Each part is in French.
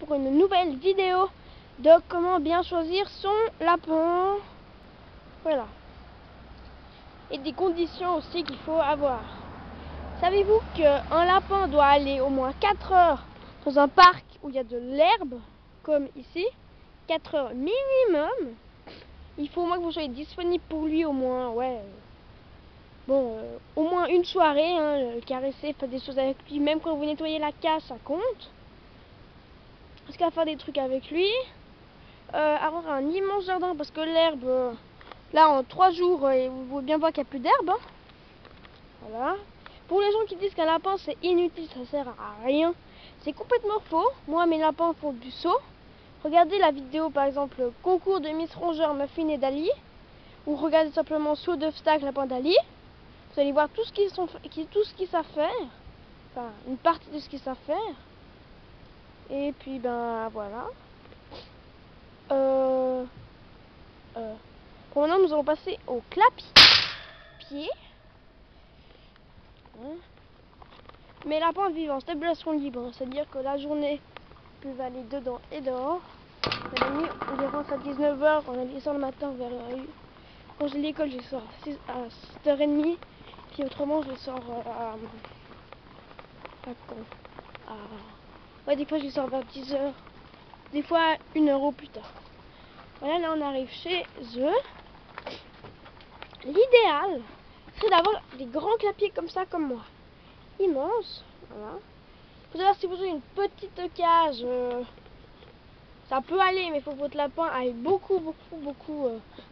pour une nouvelle vidéo de comment bien choisir son lapin. Voilà. Et des conditions aussi qu'il faut avoir. Savez-vous qu'un lapin doit aller au moins 4 heures dans un parc où il y a de l'herbe, comme ici, 4 heures minimum. Il faut au moins que vous soyez disponible pour lui au moins, au moins une soirée, hein, le caresser, faire des choses avec lui, même quand vous nettoyez la cage, ça compte. Parce qu'à faire des trucs avec lui, avoir un immense jardin, parce que l'herbe, là en 3 jours, vous pouvez bien voir qu'il n'y a plus d'herbe. Hein. Voilà. Pour les gens qui disent qu'un lapin c'est inutile, ça sert à rien, c'est complètement faux. Moi, mes lapins font du saut. Regardez la vidéo par exemple concours de Miss Rongeur, Muffin et Dali, ou regardez simplement saut d'obstacle lapin Dali. Vous allez voir tout ce qu'ils savent faire, enfin une partie de ce qu'ils savent faire. Et puis ben voilà. Pour maintenant nous allons passer au clapier. Mais lapins vivent en stabulation libre, c'est-à-dire que la journée ils peuvent aller dedans et dehors. La nuit on commence à 19 h, on sort le matin vers quand j'ai l'école je sors à 6h30, puis autrement je sors des fois je sors vers 10 h, des fois 1 heure au plus tard. Voilà, là on arrive chez eux. L'idéal serait d'avoir des grands clapiers comme ça, comme moi, immenses. Voilà. Faut savoir, si vous avez une petite cage, ça peut aller, mais il faut que votre lapin aille beaucoup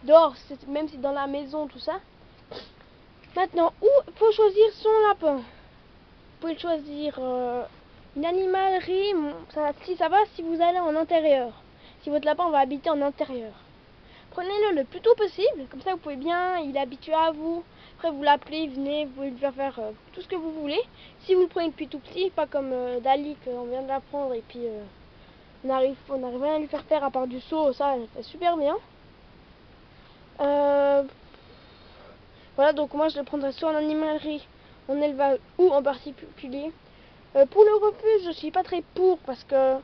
dehors, même si dans la maison, tout ça. Maintenant, où faut choisir son lapin? Vous pouvez choisir une animalerie, ça va si vous allez en intérieur, si votre lapin va habiter en intérieur. Prenez-le le plus tôt possible, comme ça vous pouvez bien, il est habitué à vous. Après vous l'appelez, venez, vous pouvez lui faire tout ce que vous voulez. Si vous le prenez depuis tout petit, pas comme Dali, qu'on vient de l'apprendre et puis on n'arrive rien à lui faire faire à part du saut, ça elle fait super bien. Voilà, donc moi je le prendrais soit en animalerie, en élevage ou en particulier. Pour le refuge, je suis pas très pour parce que,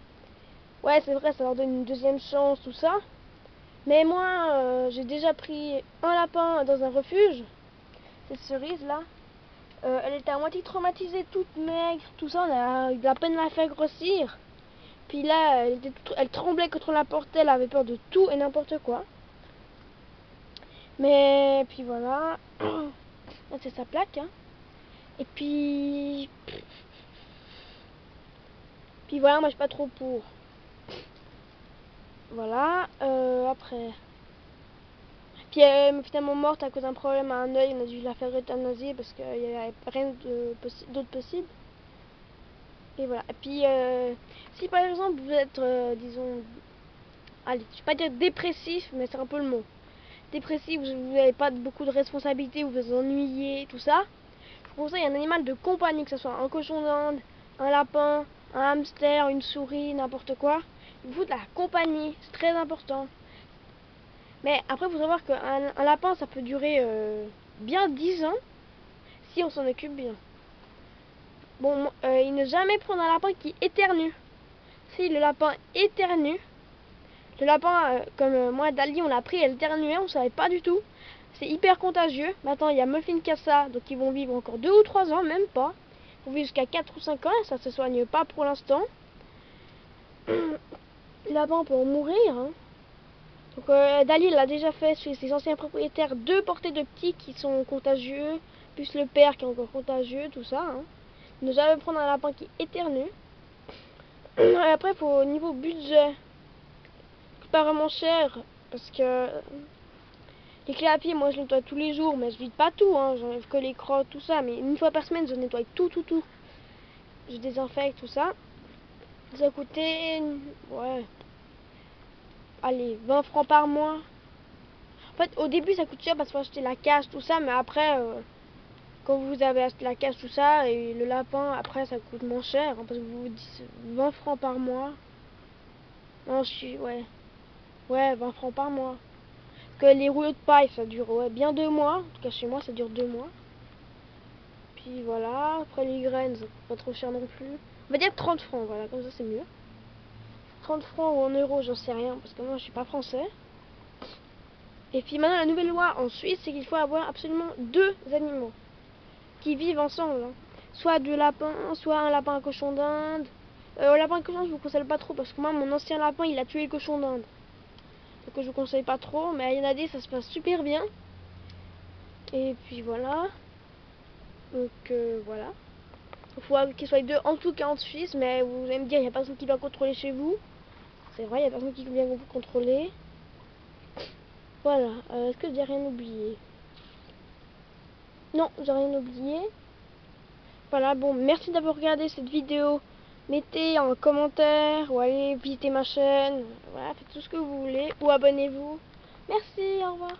ouais c'est vrai, ça leur donne une deuxième chance, tout ça. Mais moi, j'ai déjà pris un lapin dans un refuge, cette cerise là. Elle était à moitié traumatisée, toute maigre, tout ça, on a eu de la peine à la faire grossir. Puis là, elle tremblait quand on la portait, elle avait peur de tout et n'importe quoi. Mais puis voilà, c'est sa plaque. Hein. Et puis voilà, moi je suis pas trop pour. Voilà, après. Puis elle est finalement morte à cause d'un problème à un œil, on a dû la faire euthanasier parce qu'il n'y avait rien d'autre possible. Et voilà. Et puis si par exemple vous êtes, disons, allez, je vais pas dire dépressif, mais c'est un peu le mot. Dépressif, vous n'avez pas beaucoup de responsabilités, vous vous ennuyez, tout ça. Je vous conseille un animal de compagnie, que ce soit un cochon d'Inde, un lapin, un hamster, une souris, n'importe quoi. Il vous faut de la compagnie, c'est très important. Mais après, il faut savoir qu'un lapin, ça peut durer bien 10 ans si on s'en occupe bien. Bon, il ne jamais prendre un lapin qui éternue. Si le lapin éternue, le lapin, comme moi, Dali, on l'a pris, elle éternuait, on ne savait pas du tout. C'est hyper contagieux. Maintenant, il y a Muffin Cassa, donc ils vont vivre encore 2 ou 3 ans, même pas. Ils vont vivre jusqu'à 4 ou 5 ans, et ça se soigne pas pour l'instant. Le lapin peut en mourir. Hein. Donc Dali l'a déjà fait chez ses anciens propriétaires, 2 portées de petits qui sont contagieux, plus le père qui est encore contagieux, tout ça. Hein. Ne jamais prendre un lapin qui éternue. Et après, faut, au niveau budget, c'est pas vraiment cher, parce que les clés à pied, moi je nettoie tous les jours, mais je vide pas tout, hein. J'enlève que les crottes, tout ça, mais une fois par semaine je nettoie tout. Je désinfecte tout ça. Ça a coûté, ouais, allez, 20 francs par mois. En fait, au début ça coûte cher parce qu'il faut acheter la cage, tout ça, mais après, quand vous avez acheté la cage, tout ça, et le lapin, après ça coûte moins cher, hein, parce que vous vous dites 20 francs par mois. Non, ouais, 20 francs par mois. Parce que les rouleaux de paille, ça dure bien 2 mois. En tout cas, chez moi, ça dure 2 mois. Puis voilà, après les graines, pas trop cher non plus. On va dire 30 francs, voilà, comme ça c'est mieux. 30 francs ou en euros, j'en sais rien, parce que moi je suis pas français. Et puis maintenant la nouvelle loi en Suisse, c'est qu'il faut avoir absolument 2 animaux qui vivent ensemble, hein. Soit 2 lapins, soit un lapin à cochon d'Inde. Au lapin à cochon, je vous conseille pas trop, parce que moi mon ancien lapin il a tué le cochon d'Inde. Donc je vous conseille pas trop, mais à Yanadé ça se passe super bien. Et puis voilà. Donc voilà. Il faut qu'il soit 2 en tout cas en Suisse, mais vous allez me dire, il n'y a personne qui va contrôler chez vous. C'est vrai, il n'y a personne qui vient vous contrôler. Voilà, est-ce que j'ai rien oublié? Non, j'ai rien oublié. Voilà, bon, merci d'avoir regardé cette vidéo. Mettez en commentaire ou allez visiter ma chaîne. Voilà, faites tout ce que vous voulez. Ou abonnez-vous. Merci, au revoir.